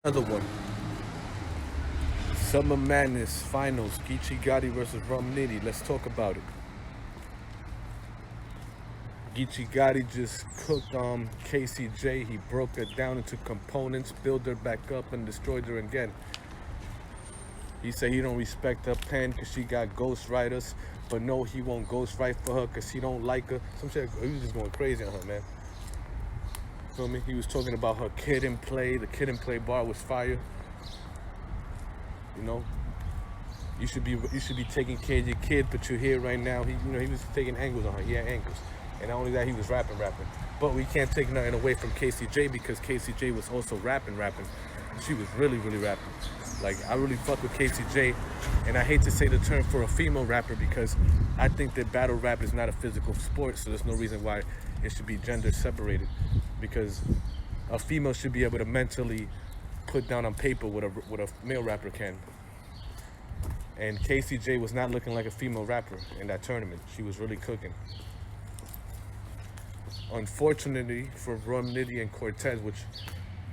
Another one. Summer Madness Finals. Geechie Gotti versus Rum Nitty. Let's talk about it. Geechie Gotti just cooked KCJ. He broke her down into components, built her back up, and destroyed her again. He said he don't respect her pen because she got ghostwriters, but no, he won't ghostwrite for her because he don't like her. Some shit. He was just going crazy on her, man. Feel me? He was talking about her kid and play. The kid and play bar was fire. You know, you should be taking care of your kid, but you're here right now. He was taking angles on her. He had angles, and not only that, he was rapping. But we can't take nothing away from KCJ because KCJ was also rapping. She was really rapping. Like, I really fuck with KCJ, and I hate to say the term for a female rapper because I think that battle rap is not a physical sport, so there's no reason why it should be gender separated, because a female should be able to mentally put down on paper what a male rapper can. And KCJ was not looking like a female rapper in that tournament. She was really cooking. Unfortunately for Rum Nitty and Cortez, which,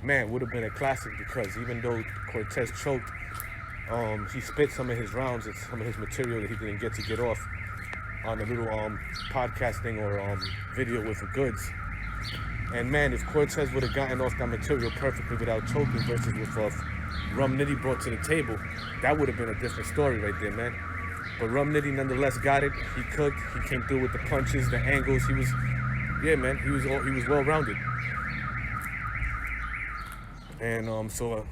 man, would have been a classic because even though Cortez choked, he spit some of his rounds and some of his material that he didn't get off on a little podcasting or video with the goods. And man, if Cortez would have gotten off that material perfectly without choking versus with Rum Nitty brought to the table, that would have been a different story right there, man. But Rum Nitty nonetheless got it. He cooked. He came through with the punches, the angles. He was well-rounded. And so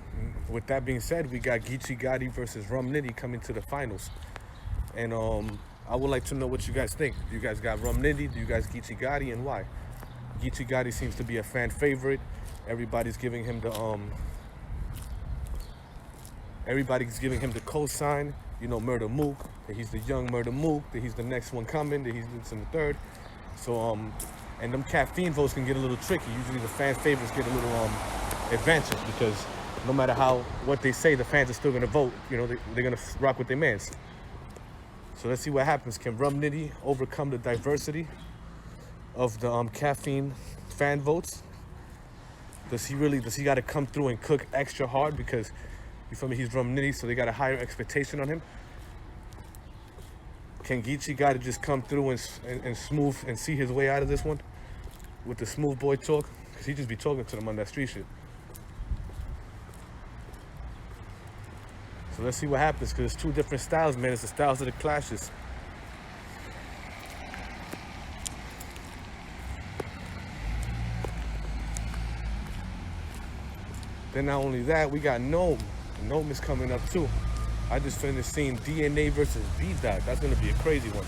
with that being said, we got Geechie Gotti versus Rum Nitty coming to the finals. And I would like to know what you guys think. Do you guys got Rum Nitty? Do you guys Geechie Gotti, and why? Geechie Gotti seems to be a fan favorite. Everybody's giving him the cosign. You know, Murder Mook, that he's the young Murder Mook, that he's the next one coming, that he's in the third. So and them caffeine votes can get a little tricky. Usually the fan favorites get a little advantage because no matter what they say, the fans are still gonna vote. You know, they're gonna rock with their mans. So let's see what happens. Can Rum Nitty overcome the diversity of the caffeine fan votes? Does he got to come through and cook extra hard because, you feel me, he's Rum Nitty, so they got a higher expectation on him? Can Geechie Gotti just come through and smooth and see his way out of this one with the smooth boy talk? Because he just be talking to them on that street shit. So let's see what happens, because it's two different styles, man. It's the styles of the clashes. Then not only that, we got Nome. Nome is coming up too. I just finished seeing DNA versus B-Dot. That's gonna be a crazy one.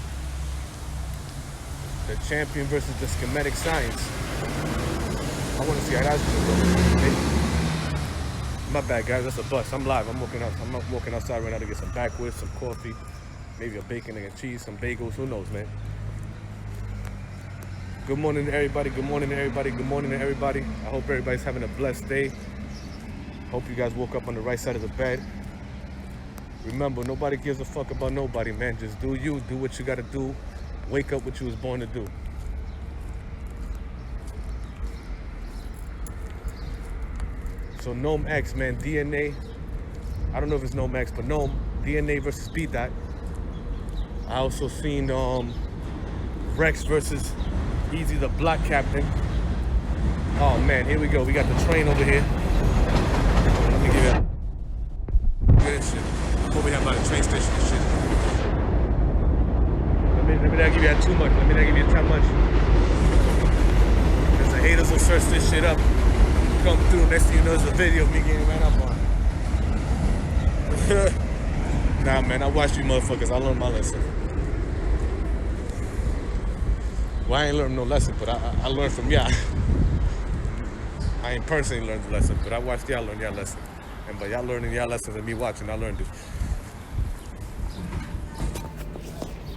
The champion versus the schematic science. I wanna see how that's gonna go. My bad, guys, that's a bust. I'm live. I'm walking outside right now to get some backwoods, some coffee, maybe a bacon and cheese, some bagels, who knows, man. Good morning to everybody, good morning to everybody, good morning to everybody. I hope everybody's having a blessed day. Hope you guys woke up on the right side of the bed. Remember, nobody gives a fuck about nobody, man. Just do you, do what you gotta do. Wake up what you was born to do. So Nome X, man, DNA. I don't know if it's Nome X, but Nome, DNA versus B-Dot. I also seen Rex versus Easy the Block Captain. Oh man, here we go. We got the train over here. Let me give you good shit. Over here by the train station and shit. Let me not give you that too much. Let me not give you that much. Because the haters will search this shit up. Come through, next thing you know, there's a video of me getting ran up on. Nah, man, I watched you motherfuckers. I learned my lesson. Well, I ain't learned no lesson, but I learned from y'all. I ain't personally learned the lesson, but I watched y'all learn y'all lesson. And by y'all learning y'all lessons and me watching, I learned it.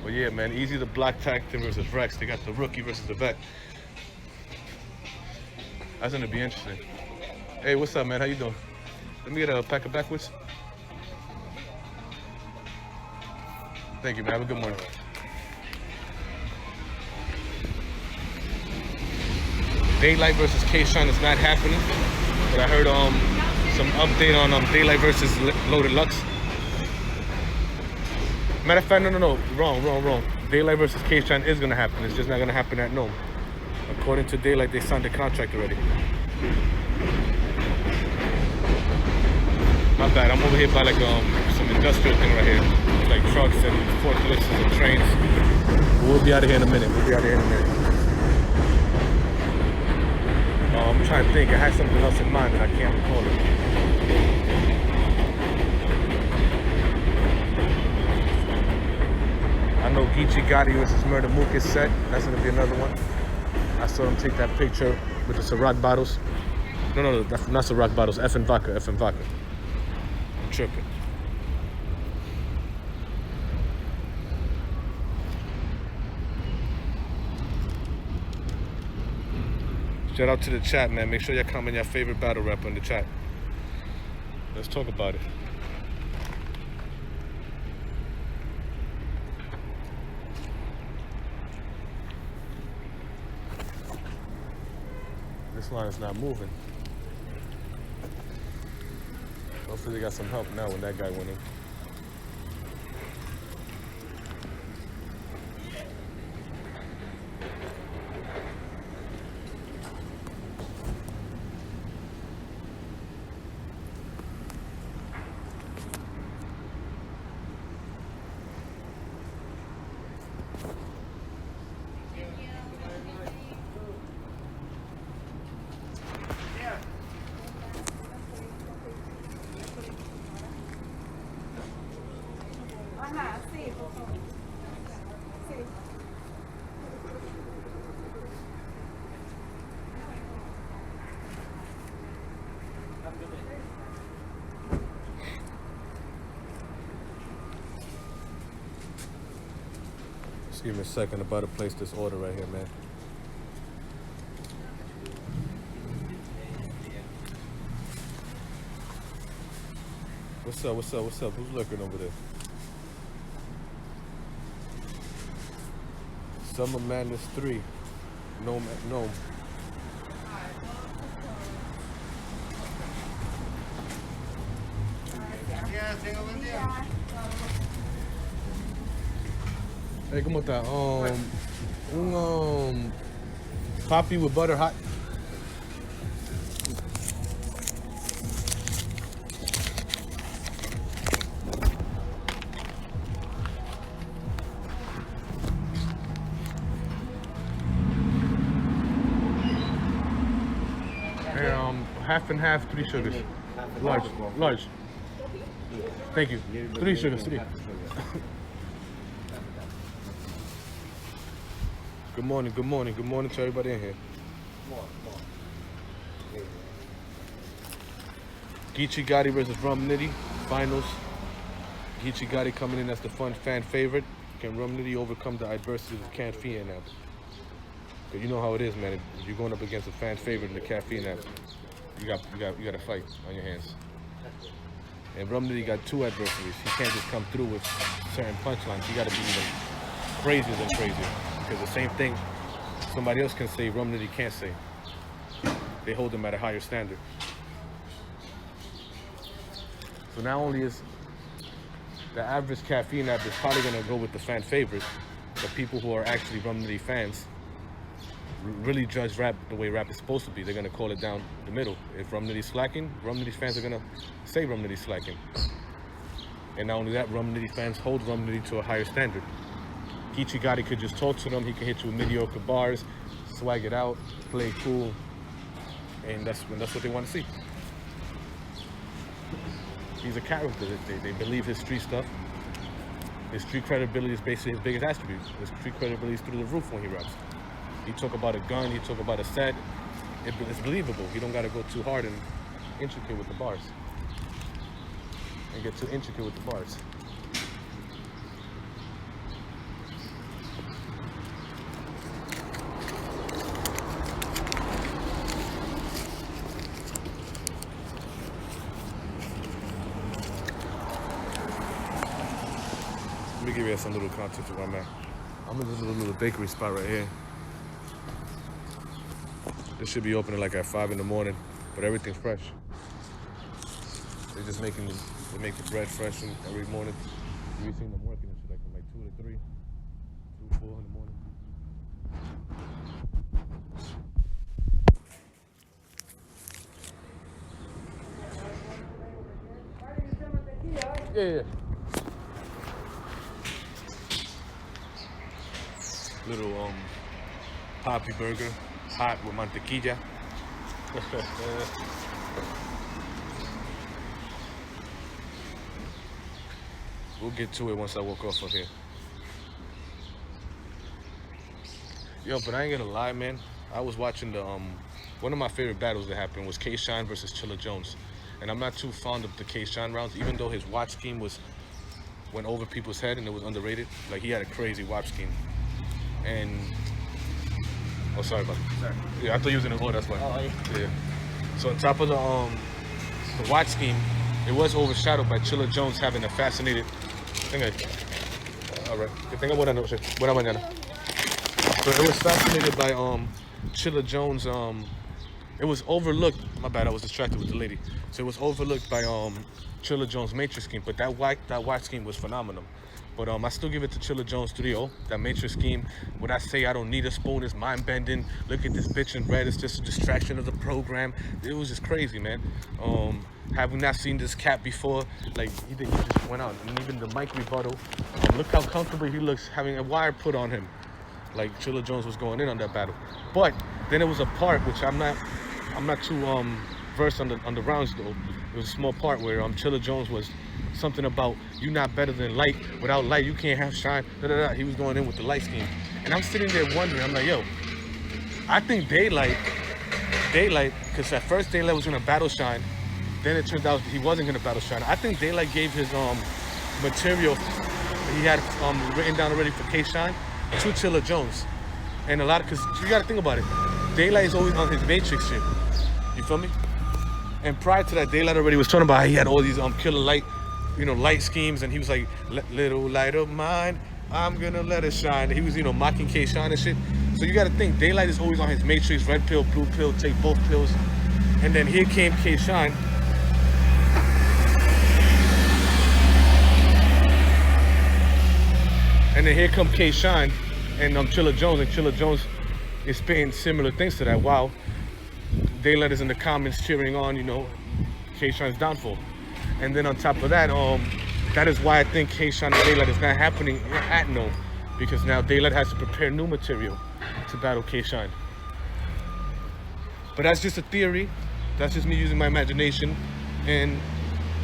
But yeah, man, Easy the Block Captain versus Rex. They got the rookie versus the vet. That's gonna be interesting. Hey, what's up, man? How you doing? Let me get a pack of backwoods. Thank you, man. Have a good morning. Daylight versus K-Shine is not happening, but I heard some update on Daylight versus Loaded Lux. Matter of fact, no. Wrong. Daylight versus K-Shine is gonna happen. It's just not gonna happen at Nome. According to Daylight, they signed the contract already. My bad. I'm over here by like some industrial thing right here, like trucks and forklifts and trains. We'll be out of here in a minute. I'm trying to think. I had something else in mind and I can't recall it. I know Geechie Gotti versus Murder Mook is set. That's gonna be another one. I saw them take that picture with the Ciroc bottles. No, that's not Ciroc bottles. Effing vodka. I'm tripping. Shout out to the chat, man. Make sure y'all comment your favorite battle rapper in the chat. Let's talk about it. This line is not moving. Hopefully they got some help now when that guy went in. Just give me a second. I'm about to place this order right here, man. What's up? Who's lurking over there? Summer Madness 3. Nome. Hey, ¿cómo está? Un poppy with butter hot. Half and half, 3 sugars. Large. Thank you. 3 sugars, 3. Good morning to everybody in here. Geechie Gotti versus Rum Nitty, finals. Geechie Gotti coming in as the fun fan favorite. Can Rum Nitty overcome the adversity of the caffeine app? Cause you know how it is, man. If you're going up against a fan favorite in the caffeine app, you got a fight on your hands. And Rum Nitty got 2 adversaries. He can't just come through with certain punchlines. He got to be even crazier than crazier. Because the same thing somebody else can say, Rum Nitty can't say. They hold him at a higher standard. So not only is the average caffeine app is probably going to go with the fan favorite, but people who are actually Rum Nitty fans really judge rap the way rap is supposed to be. They're going to call it down the middle. If Rum Nitty's slacking, Rum Nitty fans are going to say Rum Nitty's slacking. And not only that, Rum Nitty fans hold Rum Nitty to a higher standard. Geechie Gotti could just talk to them. He can hit you with mediocre bars, swag it out, play cool, and that's what they want to see. He's a character. They believe his street stuff. His street credibility is basically his biggest attribute. His street credibility is through the roof when he raps. He talk about a gun. He talk about a set. It's believable. He don't got to go too hard and intricate with the bars. And get too intricate with the bars. Let me give you some little context of where I'm at. I'm in this little bakery spot right here. This should be opening like at 5 in the morning, but everything's fresh. They're just making they make the bread fresh every morning. We've seen them working and shit like from like 2 to 3, 2 4 in the morning. Yeah. Little poppy burger, hot with mantequilla. We'll get to it once I walk off of here. Yo, but I ain't gonna lie, man. I was watching the one of my favorite battles that happened was K-Shine versus Chilla Jones, and I'm not too fond of the K-Shine rounds, even though his watch scheme went over people's head and it was underrated. Like he had a crazy watch scheme, and oh, sorry about that. Sorry. Yeah, I thought you was in the order. That's why. Oh yeah. So on top of the watch scheme, it was overshadowed by Chilla Jones having a fascinated. All right. Que tenga buena noche. Buena mañana. So it was fascinated by Chilla Jones. It was overlooked. My bad, I was distracted with the lady. So it was overlooked by Chilla Jones' Matrix scheme, but that watch scheme was phenomenal. But I still give it to Chilla Jones 3-0. That Matrix scheme. When I say I don't need a spoon, it's mind bending. Look at this bitch in red. It's just a distraction of the program. It was just crazy, man. Have we not seen this cat before? Like he just went out, and even the mic rebuttal. Look how comfortable he looks having a wire put on him. Like Chilla Jones was going in on that battle. But then it was a part which I'm not too versed on the rounds though. It was a small part where Chilla Jones was something about you not better than light. Without light you can't have shine. He was going in with the light scheme. And I'm sitting there wondering, I'm like, yo, I think Daylight, because at first Daylight was gonna battle Shine, then it turned out he wasn't gonna battle Shine. I think Daylight gave his material he had written down already for K-Shine to Chilla Jones. And a lot because you gotta think about it. Daylight is always on his Matrix shit. You feel me? And prior to that, Daylight already was talking about how he had all these killer light, light schemes, and he was like, little light of mine, I'm gonna let it shine. He was, mocking K-Shine and shit. So you gotta think, Daylight is always on his Matrix, red pill, blue pill, take both pills. And then here came K-Shine. And then here come K-Shine and Chilla Jones is spitting similar things to that. Wow. Daylight is in the comments cheering on, K-Shine's downfall. And then on top of that, that is why I think K-Shine and Daylight is not happening at Nome, because now Daylight has to prepare new material to battle K-Shine. But that's just a theory. That's just me using my imagination. And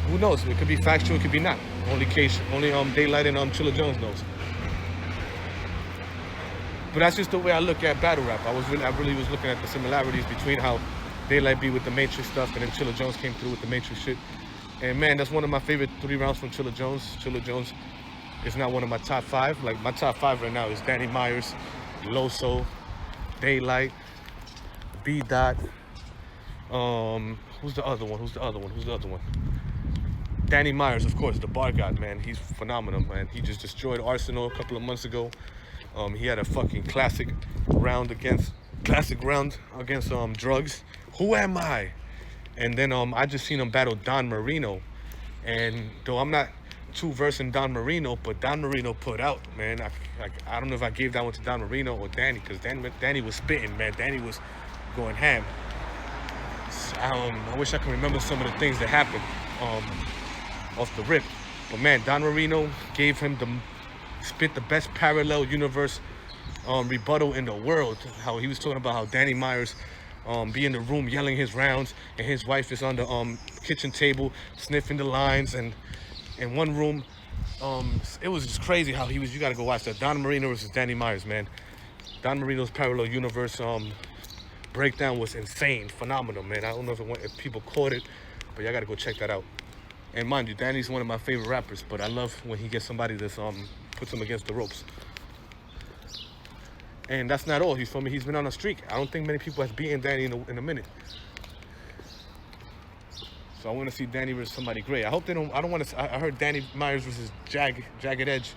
who knows? It could be factual, it could be not. Only Daylight and Chilla Jones knows. But that's just the way I look at battle rap. I really was looking at the similarities between how Daylight be with the Matrix stuff and then Chilla Jones came through with the Matrix shit. And man, that's one of my favorite 3 rounds from Chilla Jones. Chilla Jones is not one of my top 5. Like my top 5 right now is Danny Myers, Loso, Daylight, B-Dot. Who's the other one? Danny Myers, of course, the bar god, man. He's phenomenal, man. He just destroyed Arsenal a couple of months ago. He had a fucking classic round against Drugs. Who am I? And then I just seen him battle Don Marino. And though I'm not too versed in Don Marino, but Don Marino put out, man. I don't know if I gave that one to Don Marino or Danny, because Danny was spitting, man. Danny was going ham. I wish I could remember some of the things that happened off the rip. But man, Don Marino spit the best parallel universe rebuttal in the world. How he was talking about how Danny Myers be in the room yelling his rounds, and his wife is on the kitchen table sniffing the lines, and in one room, it was just crazy how he was. You gotta go watch that. Don Marino versus Danny Myers, man. Don Marino's parallel universe breakdown was insane, phenomenal, man. I don't know if people caught it, but y'all gotta go check that out. And mind you, Danny's one of my favorite rappers, but I love when he gets somebody that's puts him against the ropes. And that's not all. He's been on a streak. I don't think many people has beaten Danny in a minute. So I want to see Danny versus somebody great. I hope they don't. I heard Danny Myers versus Jagged Edge,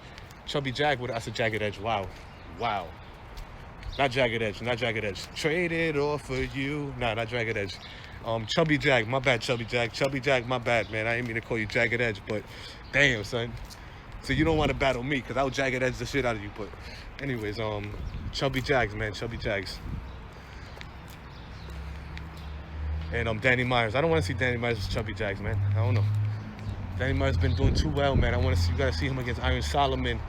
Chubby Jag. I said Jagged Edge. Wow. Not Jagged Edge. Trade it all for you. Nah, not Jagged Edge. Chubby Jag, my bad, Chubby Jag. Chubby Jag, my bad, man. I didn't mean to call you Jagged Edge, but damn, son. So you don't want to battle me, because I'll Jagged Edge the shit out of you. But anyways, Chubby Jags, man, Chubby Jags. And Danny Myers. I don't want to see Danny Myers with Chubby Jags, man. I don't know. Danny Myers been doing too well, man. I want to see, you gotta see him against Iron Solomon.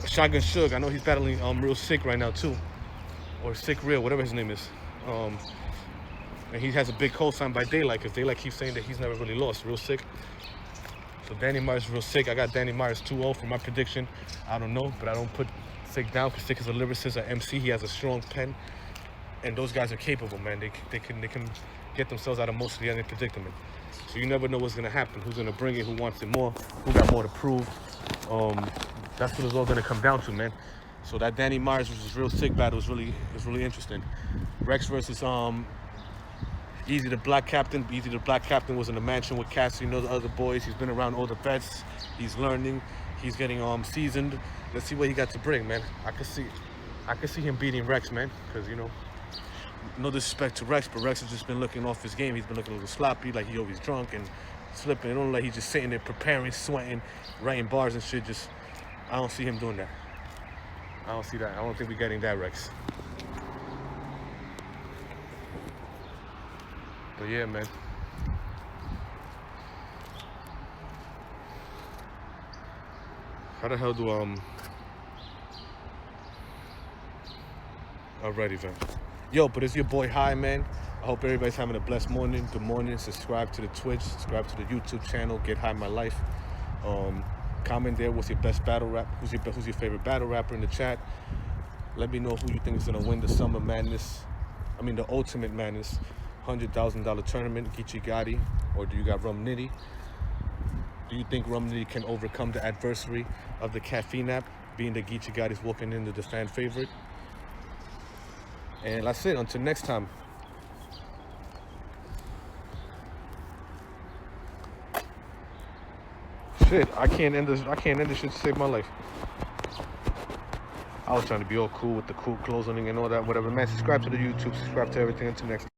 Shotgun Suge. I know he's battling Real Sick right now too. Or Sick Real, whatever his name is. And he has a big cosign by Daylight, because Daylight keeps saying that he's never really lost. Real Sick. So Danny Myers Real Sick. I got Danny Myers 2-0 for my prediction. I don't know, but I don't put Sick down, because Sick is a lyricist, an MC. He has a strong pen. And those guys are capable, man. They can get themselves out of most of the other predicament. So you never know what's gonna happen. Who's gonna bring it? Who wants it more? Who got more to prove? That's what it's all gonna come down to, man. So that Danny Myers versus Real Sick battle is really interesting. Rex versus Easy the Black Captain. Easy the Black Captain was in the mansion with Cassie and those other boys. He's been around all the vets. He's learning. He's getting seasoned. Let's see what he got to bring, man. I can see him beating Rex, man, because no disrespect to Rex, but Rex has just been looking off his game. He's been looking a little sloppy, like he always drunk and slipping. It don't look like he's just sitting there preparing, sweating, writing bars and shit. I don't see him doing that. I don't see that. I don't think we're getting that, Rex. But yeah, man. How the hell do Alrighty, man. Yo, but it's your boy High, man. I hope everybody's having a blessed morning. Good morning. Subscribe to the Twitch. Subscribe to the YouTube channel. Get High My Life. Comment there. What's your best battle rap? Who's your favorite battle rapper in the chat? Let me know who you think is gonna win the Summer Madness. I mean the Ultimate Madness $100,000 tournament. Geechie Gotti, or do you got Rum Nitty? Do you think Rum Nitty can overcome the adversary of the caffeine app, being that Geechie Gotti's walking into the fan favorite? And that's it. Until next time. Shit, I can't end this shit to save my life. I was trying to be all cool with the cool clothes on and all that, whatever. Man, subscribe to the YouTube, subscribe to everything. Until next time.